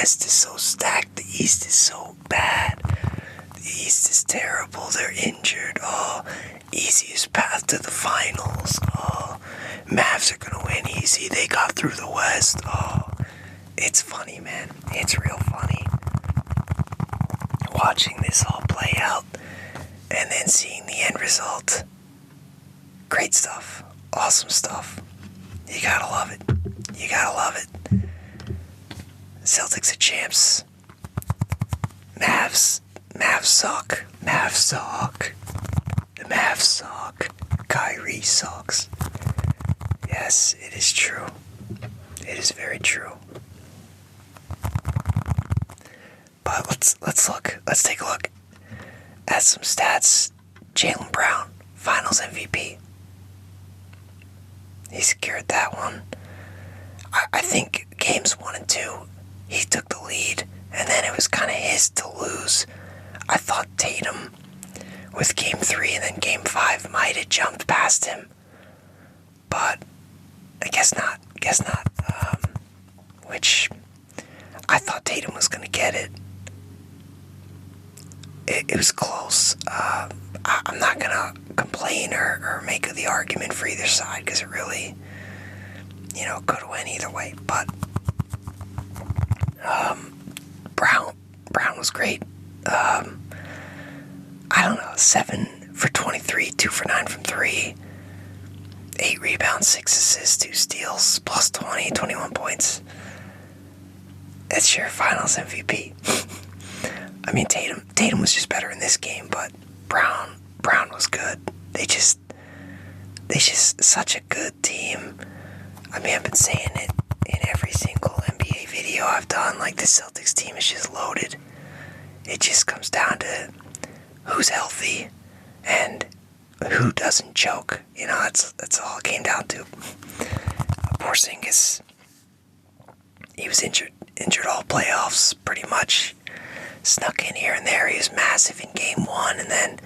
West is so stacked. The East is so bad. The East is terrible. They're injured. Oh, easiest path to the finals. Oh, Mavs are gonna win easy. They got through the West. Oh, it's funny, man. It's real funny. Watching this all play out and then seeing the end result. Great stuff. Awesome stuff. You gotta love it. You gotta love it. Celtics are champs. Mavs suck. Mavs suck. The Mavs suck. Kyrie sucks. Yes, it is true. It is very true. But let's look. Let's take a look at some stats. Jaylen Brown, Finals MVP. He secured that one. I think games 1 and 2, he took the lead, and then it was kind of his to lose. I thought Tatum, with game 3 and then game 5, might have jumped past him, but I guess not. Which I thought Tatum was going to get it. It was close. I'm not going to complain or make the argument for either side because it really, could win either way. But Brown was great. I don't know, 7 for 23, 2 for 9 from 3, 8 rebounds, 6 assists, 2 steals, plus 20, 21 points. That's your Finals MVP. I mean, Tatum was just better in this game, but Brown was good. They just such a good team. I mean, I've been saying it in every single NBA video I've done. Like, the Celtics team is just loaded. It just comes down to who's healthy and who doesn't choke. That's all it came down to. Porzingis, he was injured all playoffs, pretty much. Snuck in here and there. He was massive in game 1, and then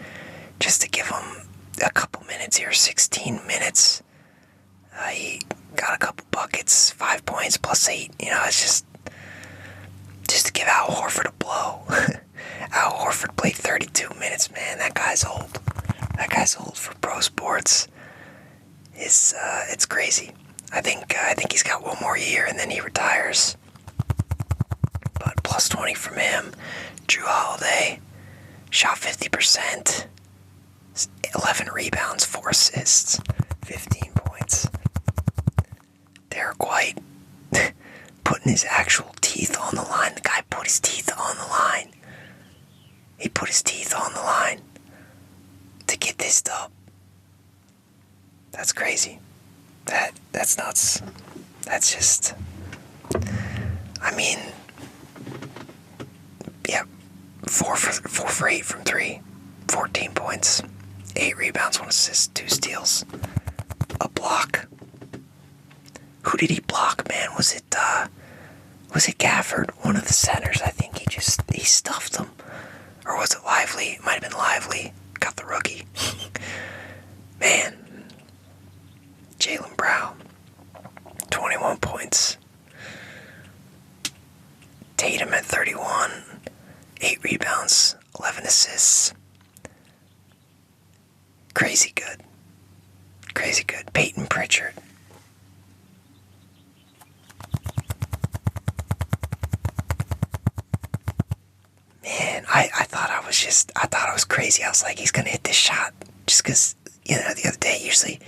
just to give him a couple minutes here, 16 minutes, he got a couple buckets, 5 points plus 8. It's just to give Al Horford a blow. Al Horford played 32 minutes, man. That guy's old. That guy's old for pro sports. It's crazy. I think he's got one more year and then he retires. But plus 20 from him. Drew Holiday shot 50%. 11 rebounds, 4 assists, 15 points. Derek White putting his actual teeth on the line. The guy put his teeth on the line. He put his teeth on the line to get this dub. That's crazy. That's nuts. That's just, I mean, yeah, 4 for 8 from 3, 14 points, 8 rebounds, 1 assist, 2 steals, a block. Who did he block, man? Was it Gafford, one of the centers? I think he stuffed him. Or was it Lively? It might have been Lively. Got the rookie. Man. Jaylen Brown, 21 points. Tatum at 31, 8 rebounds, 11 assists. Crazy good. Crazy good. Peyton Pritchard. Man, I thought I was crazy. I was like, he's gonna hit this shot. Just because, the other day, usually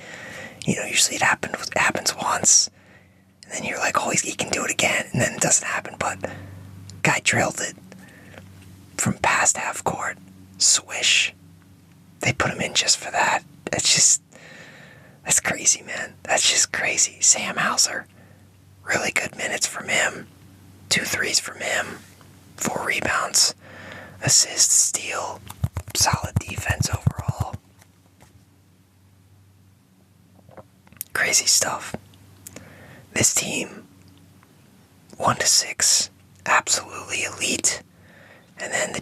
it happens once. And then you're like, oh, he can do it again. And then it doesn't happen. But guy drilled it from past half court. Swish. They put him in just for that. That's crazy, man. That's just crazy. Sam Hauser. Really good minutes from him. 2 threes from him. 4 rebounds. Assist, steal. Solid defense overall. Crazy stuff. This team, 1 to 6, absolutely elite. And then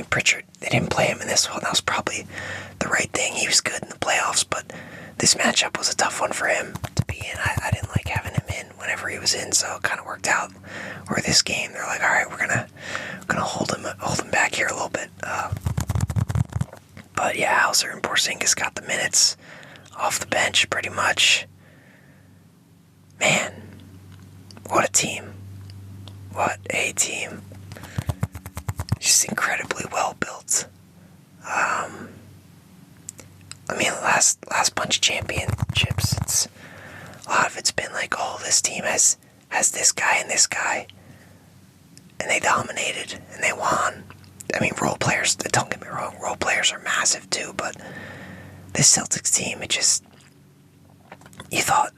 Pritchard, they didn't play him in this one. That was probably the right thing. He was good in the playoffs, but this matchup was a tough one for him to be in. I didn't like having him in whenever he was in, so it kind of worked out. Where this game, they're like, all right, we're gonna hold him back here a little bit. But yeah, Hauser and Porzingis got the minutes off the bench pretty much. Man, what a team. What a team. Just incredibly well built. I mean, last bunch of championships, a lot of it's been like, oh, this team has this guy and this guy. And they dominated and they won. I mean, role players, don't get me wrong, role players are massive too, but this Celtics team, it just, you thought,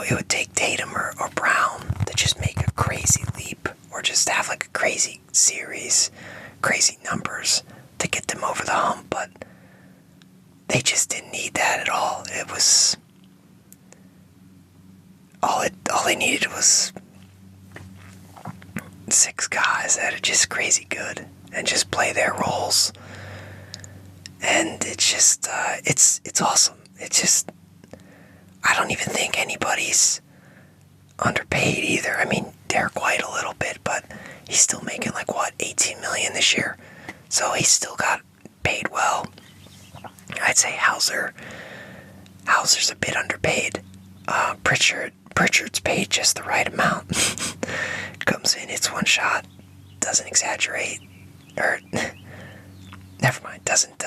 it would take Tatum or Brown to just make a crazy leap or just have like a crazy series, crazy numbers to get them over the hump, but they just didn't need that at all. It was, all they needed was 6 guys that are just crazy good and just play their roles. And it's just, it's awesome. It's just, I don't even think anybody's underpaid either. I mean, Derek White a little bit, but he's still making like, $18 million this year. So he's still got paid well. I'd say Hauser's a bit underpaid. Pritchard's paid just the right amount. Comes in, hits one shot, doesn't exaggerate, or never mind, doesn't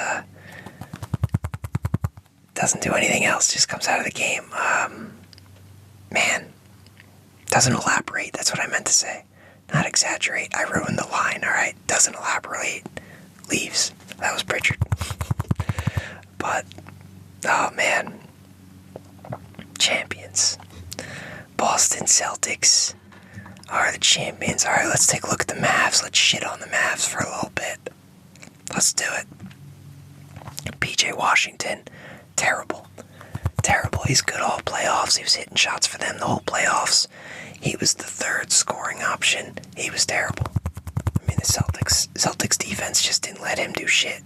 do anything else, just comes out of the game. Man, doesn't elaborate, that's what I meant to say. Not exaggerate, I ruined the line, alright? Doesn't elaborate, leaves. That was Pritchard. But, oh man, champions. Boston Celtics are the champions. Alright, let's take a look at the Mavs. Let's shit on the Mavs for a little bit. Let's do it. PJ Washington, terrible. He's good all playoffs. He was hitting shots for them the whole playoffs. He was the third scoring option. He was terrible. I mean, the Celtics defense just didn't let him do shit.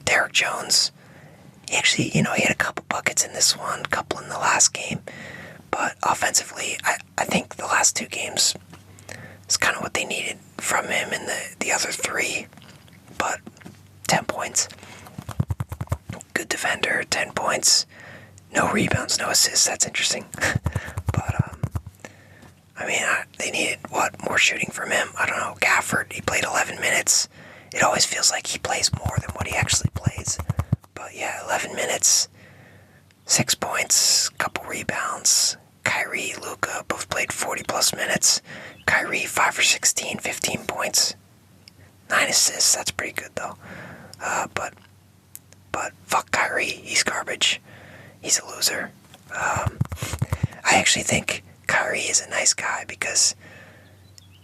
Derek Jones, he actually, he had a couple buckets in this one, a couple in the last game. But offensively, I think the last 2 games is kind of what they needed from him in the other 3. But 10 points. Good defender, 10 points. No rebounds, no assists. That's interesting. But, I mean, they needed, more shooting from him? I don't know. Gafford, he played 11 minutes. It always feels like he plays more than what he actually plays. But yeah, 11 minutes. 6 points, couple rebounds. Kyrie, Luka both played 40-plus minutes. Kyrie, 5 for 16, 15 points. 9 assists, that's pretty good, though. But fuck Kyrie, he's garbage. He's a loser. I actually think Kyrie is a nice guy because,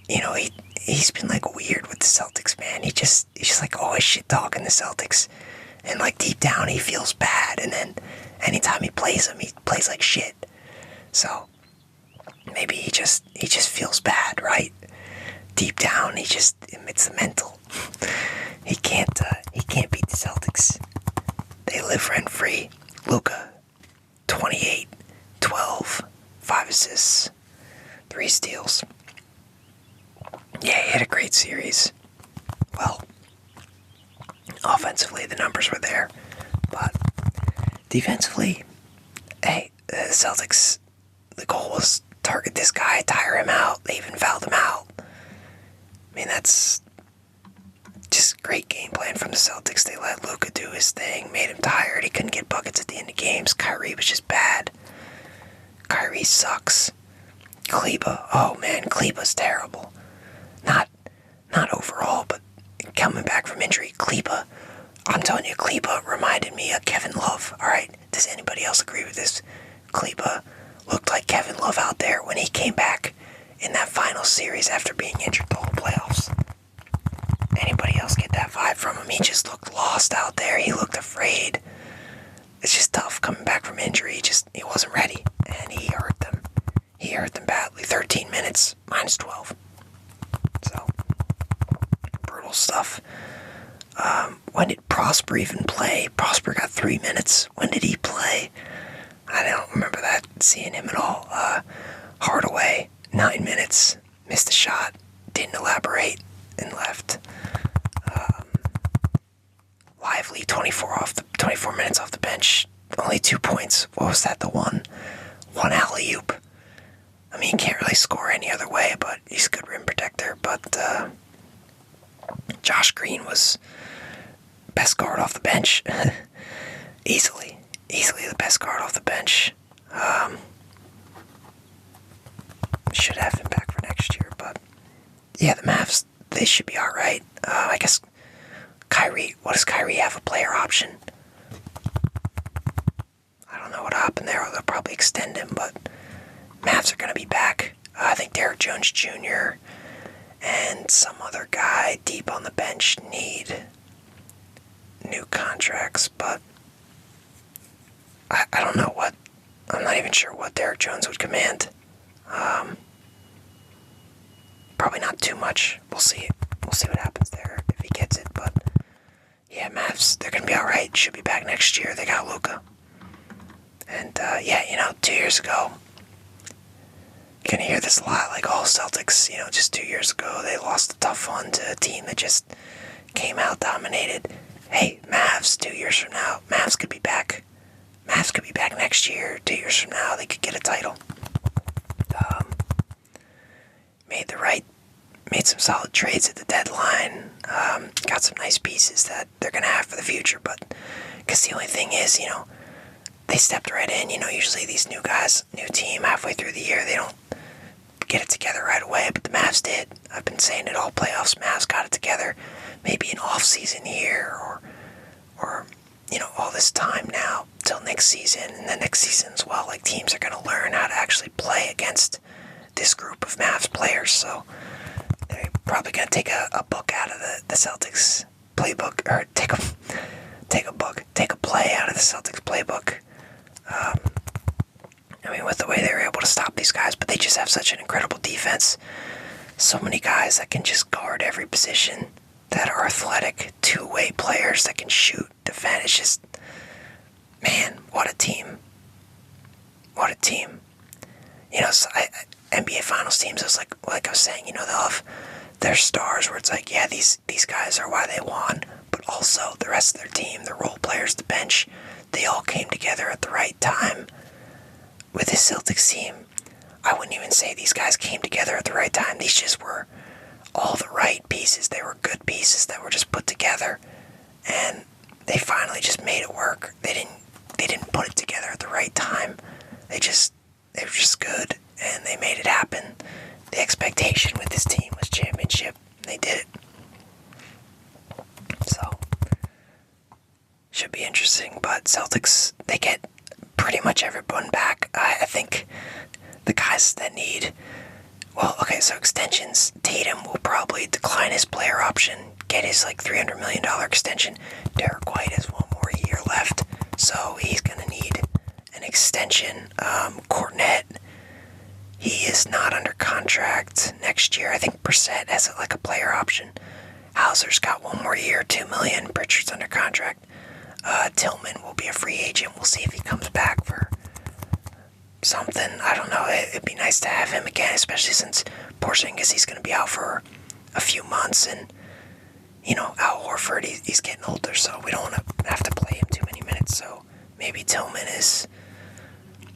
he's been, like, weird with the Celtics, man. He's just like, always shit-talking the Celtics. And, like, deep down, he feels bad, and then anytime he plays them, he plays like shit. So maybe he just feels bad, right? Deep down, it's the mental. He can't beat the Celtics. They live rent free. Luka, 28, 12, 5 assists, 3 steals. Yeah, he had a great series. Well, offensively, the numbers were there, but defensively, hey, the Celtics, the goal was target this guy, tire him out. They even fouled him out. I mean, that's just great game plan from the Celtics. They let Luka do his thing, made him tired. He couldn't get buckets at the end of games. Kyrie was just bad. Kyrie sucks. Kleba, oh man, Kleba's terrible. Not overall, but coming back from injury, Kleba, I'm telling you, Kleba reminded me of Kevin Love, alright? Does anybody else agree with this? Kleba looked like Kevin Love out there when he came back in that final series after being injured the whole playoffs. Anybody else get that vibe from him? He just looked lost out there. He looked afraid. It's just tough coming back from injury. He wasn't ready, and he hurt them. He hurt them badly. 13 minutes, minus 12. So, brutal stuff. Prosper even play? Prosper got 3 minutes. When did he play? I don't remember seeing him at all. Hardaway, 9 minutes, missed a shot, didn't elaborate, and left. Lively, 24 minutes off the bench, only 2 points. What was that? The one alley-oop. I mean, he can't really score any other way, but he's a good rim protector. But Josh Green was best guard off the bench. Easily the best guard off the bench. Should have him back for next year, but yeah, the Mavs, they should be alright. I guess Kyrie, what does Kyrie have, a player option? I don't know what happened there. They'll probably extend him, but Mavs are going to be back. I think Derrick Jones Jr. and some other guy deep on the bench need new contracts, but I don't know what. I'm not even sure what Derrick Jones would command. Probably not too much. We'll see. We'll see what happens there if he gets it, but yeah, Mavs, they're going to be alright. Should be back next year. They got Luka. And, 2 years ago, you're going to hear this a lot, like, Celtics, just 2 years ago, they lost a tough one to a team that just came out dominated. Hey, Mavs, 2 years from now, Mavs could be back. Mavs could be back next year. 2 years from now, they could get a title. Made some solid trades at the deadline. Got some nice pieces that they're going to have for the future, but because the only thing is, they stepped right in. Usually these new guys, new team, halfway through the year, they don't get it together right away, but the Mavs did. I've been saying it all playoffs. Mavs got it together. Maybe an offseason here or all this time now till next season, and then next season as well. Like, teams are going to learn how to actually play against this group of Mavs players, so they're probably going to take a book out of the Celtics playbook, or take a play out of the Celtics playbook. With the way they were able to stop these guys, but they just have such an incredible defense. So many guys that can just guard every position, that are athletic, two-way players that can shoot, defend. It's just, man, what a team. What a team. NBA Finals teams, it's like I was saying, they'll have their stars where it's like, yeah, these guys are why they won, but also the rest of their team, the role players, the bench, they all came together at the right time. With this Celtics team, I wouldn't even say these guys came together at the right time. These just were all the right pieces. They were good pieces that were just put together, and they finally just made it work. They didn't put it together at the right time. They were just good, and they made it happen. The expectation with this team was championship, and they did it. So, should be interesting, but Celtics, they get pretty much everyone back. I think the guys that need, so extensions. Tatum will probably decline his player option, get his $300 million extension. Derek White has one more year left, so he's going to need an extension. Kornet, he is not under contract next year. I think Brissett has a player option. Hauser's got one more year, $2 million. Pritchard's under contract. Tillman will be a free agent. We'll see if he comes back for something. I don't know. It'd be nice to have him again, especially since Porzingis, he's going to be out for a few months, and Al Horford, he's getting older, so we don't want to have to play him too many minutes. So maybe Tillman is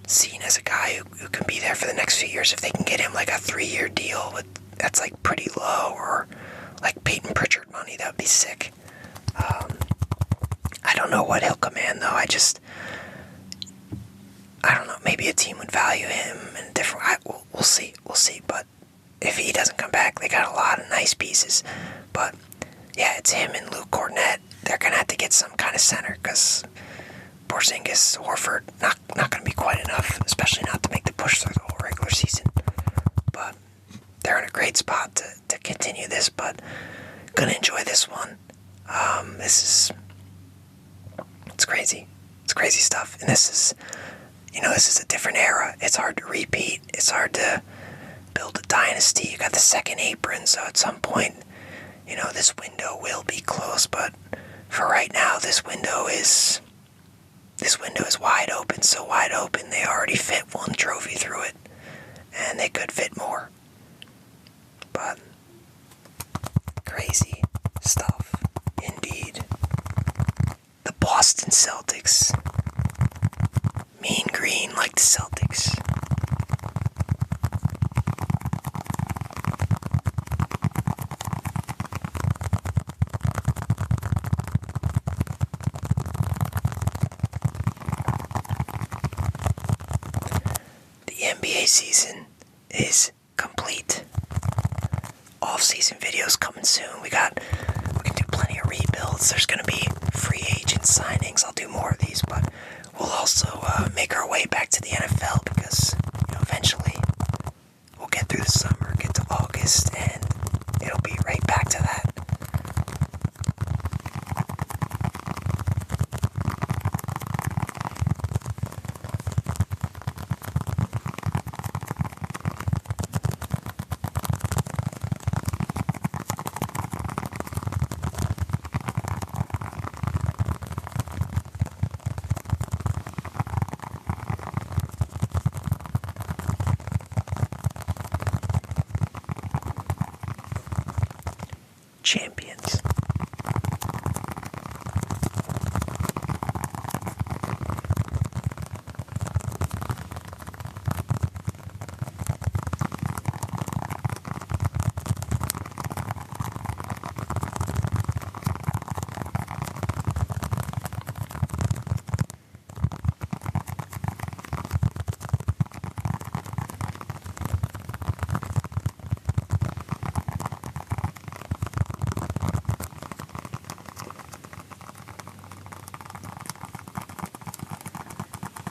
seen as a guy who can be there for the next few years if they can get him a 3-year deal that's pretty low, or Peyton Pritchard money. That would be sick. I don't know what he'll command, though. I don't know. Maybe a team would value him in different. We'll see. But if he doesn't come back, they got a lot of nice pieces. But yeah, it's him and Luke Kornet. They're gonna have to get some kind of center, because Porzingis, Horford, not gonna be quite enough, especially not to make the push through the whole regular season. But they're in a great spot to continue this. But gonna enjoy this one. It's crazy. It's crazy stuff. And this is a different era. It's hard to repeat. It's hard to build a dynasty. You got the second apron, so at some point, this window will be closed, but for right now, this window is wide open, so wide open they already fit one trophy through it, and they could fit more. But crazy stuff, indeed. The Boston Celtics. Mean green like the Celtics. The NBA season is complete. Off-season videos coming soon. We can do plenty of rebuilds. There's gonna be free agent signings. I'll do more of these, but we'll also make our way back to the NFL